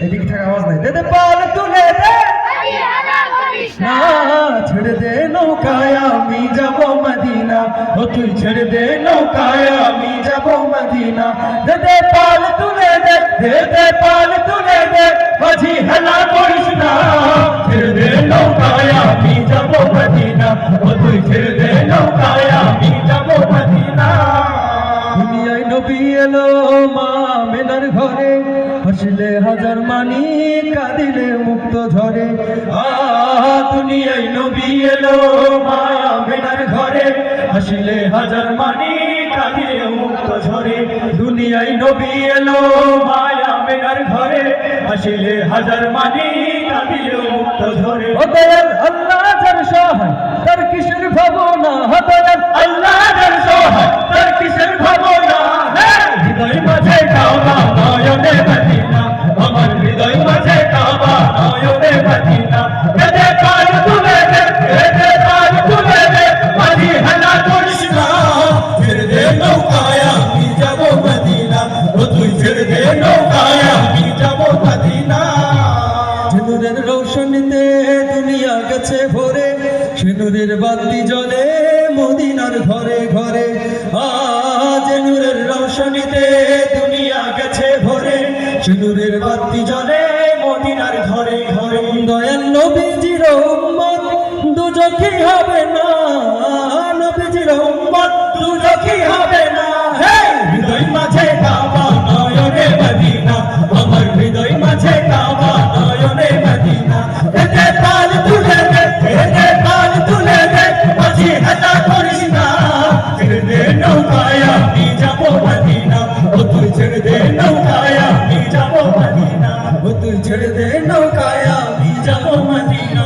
এদিকে থাকা আওয়াজ নাই। দে দে পাল তুলে দে না, ছেড়ে দে নৌকায় আমি যাব মদিনা। ও তুই ছেড়ে দে নৌকায় আমি যাব মদিনা। দে দে পাল তুলে দে, দে দে পাল তুলে দে, মাঝি হেলা করিস না। ছেড়ে দে নৌকায় আমি যাব মদিনা। ও তুই ছেড়ে দে নৌকায় আমি যাব মদিনা। দুনিয়ায় নবী এলো মা মেনার ঘরে, হাসিলে হাজার মানি কাঁদিলে মুক্ত ঝরে। দুনিয়ায় নবী এলো মা মেনার ঘরে, হাসিলে হাজার মানি কাঁদিলে মুক্ত ঝরে। দুনিয়ায় নবী এলো মায়া মেনার ঘরে, হাসিলে হাজার মানি কাঁদিলে মুক্ত ঝরে। ও দয়াল আল্লাহ যার সহায় তার কিসের ভাবনা, ও দয়াল আল্লাহ যার সহায় তার কিসের ভাবনা। হৃদয় মাঝে কাবা নয়নে মদিনা, আমার হৃদয় মাঝে কাবা নয়নে মদিনা। দে দে পাল তুলে দে, দে দে পাল তুলে দে, মাঝি হেলা করিস না। ছেড়ে দে নৌকায় আমি যাব মদিনা। ও তুই ছেড়ে দে নৌকায় আমি যাব মদিনা। নূরের রৌশনীতে দুনিয়া গেছে ভরে, সে নূরের বাতি জ্বলে মদিনার ঘরে ঘরে। আজ নূরের রৌশনীতে দুনিয়া গেছে ভরে, সে নূরের বাতি জ্বলে মদিনার ঘরে ঘরে। দয়াল নবীজির উম্মত দুজখী হবে না, নবীজির উম্মত দুজখী হবে না। হে হৃদয় মাঝে কাবা নয়নে মদিনা, আমার হৃদয় মাঝে কাবা নয়নে মদিনা। দে দে পাল তুলে দে, দে দে পাল তুলে দে, মাঝি হেলা করিস না। ছেড়ে দে নৌকায় আমি যাব মদিনা। ও তুই ছেড়ে দে নৌকায় আমি যাব মদিনা। ও তুই ছেড়ে দে নৌকায় আমি যাব মদিনা।